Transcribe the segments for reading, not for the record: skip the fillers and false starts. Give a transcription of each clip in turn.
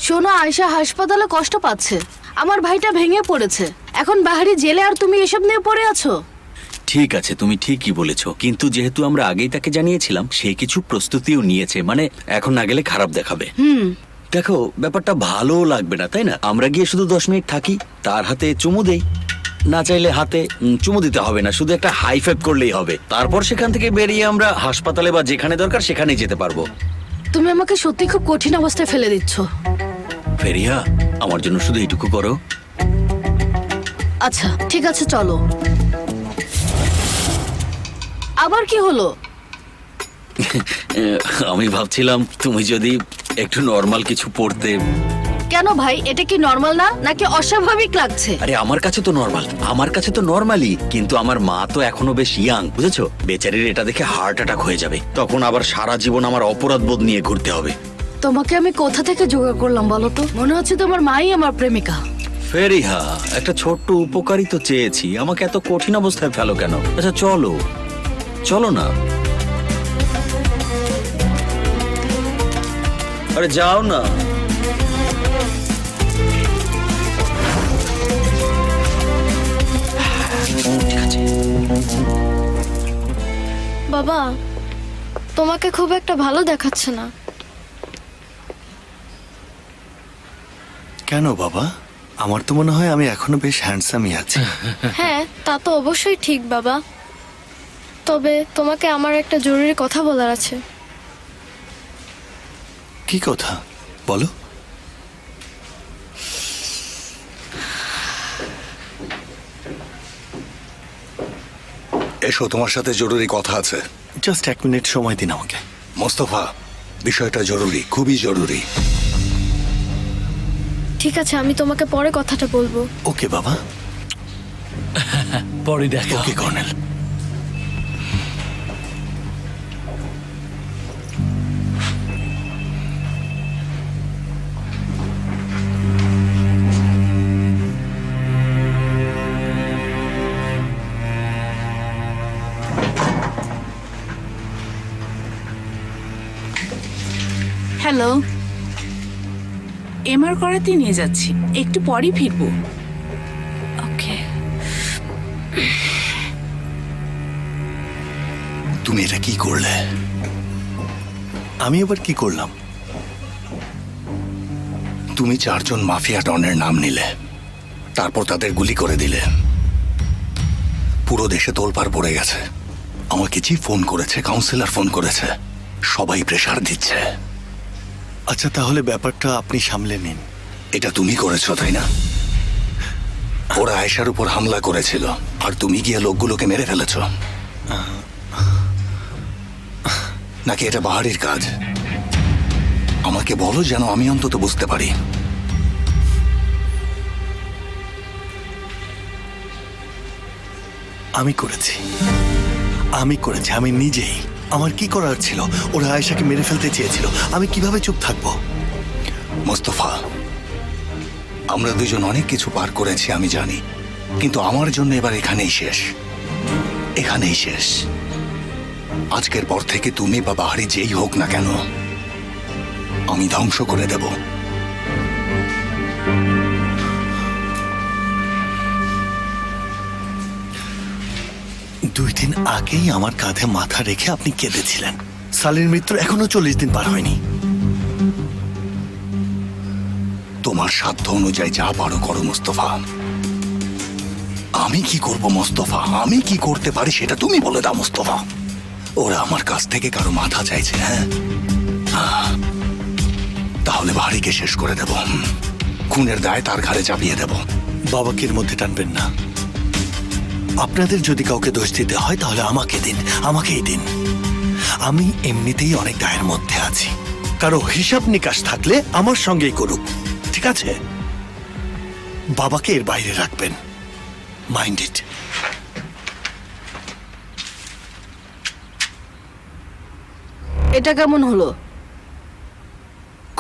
শোনো, আয়শা হাসপাতালে কষ্ট পাচ্ছে, আমার ভাইটা ভেঙে পড়েছে, এখন বাহারি জেলে, আর তুমি এসব নিয়ে পড়ে আছো। ঠিক আছে, তুমি ঠিকই বলেছো, কিন্তু যেহেতু আমরা আগেই তাকে জানিয়েছিলাম, সে কিছু প্রস্তুতিও নিয়েছে, মানে এখন না গেলে খারাপ দেখাবে। দেখো, ব্যাপারটা ভালো লাগবে না, তাই না? আমরা গিয়ে শুধু 10 মিনিট থাকি, তার হাতে চুমু দেই, না চাইলে হাতে চুমু দিতে হবে না, শুধু একটা হাই ফাইভ করলেই হবে। তারপর সেখান থেকে বেরিয়ে আমরা হাসপাতালে বা যেখানে দরকার সেখানেই যেতে পারবো। তুমি আমাকে সত্যি খুব কঠিন অবস্থায় ফেলে দিচ্ছ। ফেরিয়া, আমার জন্য শুধু এইটুকু করো। আচ্ছা ঠিক আছে, চলো। আবার কি হলো? আমি ভাবছিলাম তুমি যদি একটু নর্মাল কিছু পড়তে। কেন ভাই, এটা কি নর্মাল না, নাকি অস্বাভাবিক লাগছে? আরে আমার কাছে তো নর্মাল, আমার কাছে তো নর্মালি, কিন্তু আমার মা তো এখনো বেশ ইয়াং, বুঝেছো? বেচারির এটা দেখে হার্ট অ্যাটাক হয়ে যাবে, তখন আবার সারা জীবন আমার অপরাধ বোধ নিয়ে ঘুরতে হবে। তোমাকে আমি কোথা থেকে জোগাড় করলাম বলো তো? মনে হচ্ছে তোমার মাই আমার প্রেমিকা। ফেরিহা, একটা ছোট্ট উপকারই তো চেয়েছি, আমাকে এত কঠিন অবস্থায় ফেলো কেন? আচ্ছা চলো, চলো না। আরে যাও না। ঠিক আছে। বাবা, তোমাকে খুব একটা ভালো দেখাচ্ছে না। কেন বাবা? আমার তো মনে হয় আমি এখনো বেশ হ্যান্ডসামই আছি। হ্যাঁ, তা তো অবশ্যই ঠিক বাবা, তবে তোমাকে আমার একটা জরুরি কথা বলার আছে। কি কথা বলো? এসো, তোমার সাথে জরুরি কথা আছে। জাস্ট 1 মিনিট সময় দিন আমাকে। মোস্তফা, বিষয়টা জরুরি, খুবই জরুরি। ঠিক আছে, আমি তোমাকে পরে কথাটা বলবো। ওকে বাবা, পরে দেখো। ওকে কর্নেল। হ্যালো, এমআর করাতে নিয়ে যাচ্ছি, একটু পরই ফিরবো। ওকে। তুমি এটা কি করলে? আমি আবার কি করলাম? তুমি 4 জন মাফিয়া ডনের নাম নিলে, তারপর তাদের গুলি করে দিলে। পুরো দেশে তোলপাড় পড়ে গেছে। আমাকে চিফ ফোন করেছে, কাউন্সিলর ফোন করেছে, সবাই প্রেসার দিচ্ছে। আচ্ছা, তাহলে ব্যাপারটা আপনি সামলে নিন। এটা তুমি করেছো, তাই না? ওরা আয়েশার উপর হামলা করেছিল, আর তুমি গিয়ে লোকগুলোকে মেরে ফেলেছ। নাকি এটা বাহারির কাজ? আমাকে বলো, যেন আমি অন্তত বুঝতে পারি। আমি করেছি, আমি নিজেই। আমার কি করার ছিল? ওরা আয়েশাকে মেরে ফেলতে চেয়েছিল, আমি কিভাবে চুপ থাকবো? মোস্তফা, আমরা দুজন অনেক কিছু পার করেছি, আমি জানি, কিন্তু আমার জন্য এবার এখানেই শেষ, এখানেই শেষ। আজকের পর থেকে তুমি বা বাহারি যেই হোক না কেন, আমি ধ্বংস করে দেব। 2 দিন আগেই আমার কাঁধে মাথা রেখে আপনি কেঁদেছিলেন। সালির মৃত্যুর এখনো 40 দিন পার হয়নি। তোমার সাধ্য অনুযায়ী যা পারো করো মোস্তফা। আমি কি করব মোস্তফা? আমি কি করতে পারি সেটা তুমি বলে দাও মোস্তফা। ওরা আমার কাছ থেকে কারো মাথা চাইছে, হ্যাঁ? তাহলে বাড়িকে শেষ করে দেব, খুনের দায় তার ঘাড়ে চাপিয়ে দেব। বাবাকে এর মধ্যে টানবেন না। আপনাদের যদি কাউকে দোষ দিতে হয় তাহলে আমাকে দিন, আমাকেই দিন। আমি এমনিতেই অনেক দায়ের মধ্যে আছি। কারো হিসাব নিকাশ থাকলে আমার সঙ্গেই করুক, ঠিক আছে? বাবাকে এর বাইরে রাখবেন, মাইন্ড ইট। এটা কেমন হলো?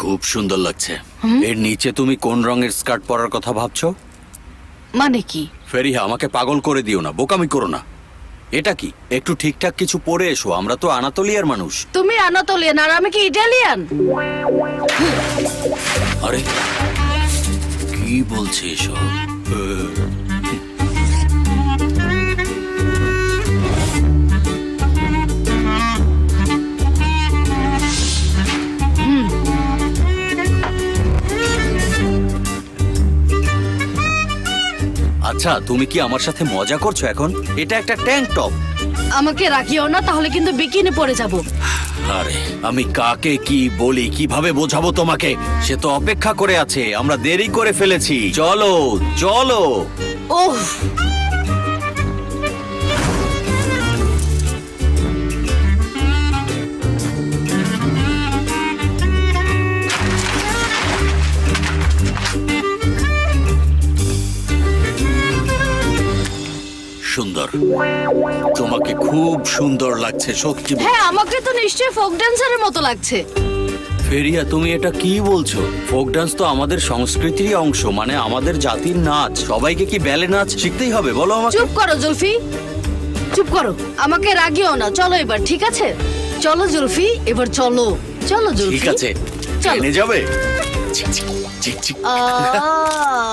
খুব সুন্দর লাগছে। এর নিচে তুমি কোন রঙের স্কার্ট পরার কথা ভাবছো? মানে কি? ফেরিহা, আমাকে পাগল করে দিও না, বোকামি করো না। এটা কি? একটু ঠিকঠাক কিছু পরে এসো, আমরা তো আনাতোলিয়ার মানুষ। তুমি আনাতোলিয়ান আর আমি কি ইটালিয়ান? আরে কি বলছে এসব? আচ্ছা, তুমি কি আমার সাথে মজা করছো এখন? এটা একটা ট্যাঙ্ক টপ। আমাকে রাখিও না, তাহলে কিন্তু বিকিনে পড়ে যাব। আরে আমি কাকে কি বলি, কিভাবে বোঝাবো তোমাকে? সে তো অপেক্ষা করে আছে, আমরা দেরি করে ফেলেছি। চলো চলো। ওহ, সুন্দর, তোমাকে খুব সুন্দর লাগছে সত্যি। হ্যাঁ, আমাকে তো নিশ্চয়ই ফোক ড্যান্সারের মতো লাগছে। ফেরিয়া, তুমি এটা কি বলছো? ফোক ডান্স তো আমাদের সংস্কৃতিরই অংশ, মানে আমাদের জাতির নাচ। সবাইকে কি ব্যালে নাচ শিখতেই হবে বলো আমাকে? চুপ করো জুলফি, চুপ করো। আমাকে রাগিও না, চলো এবার, ঠিক আছে? চলো জুলফি, এবার চলো। চলো জুলফি, ঠিক আছে, চলো। ট্রেনে যাবে? চিক চিক চিক চিক। আহ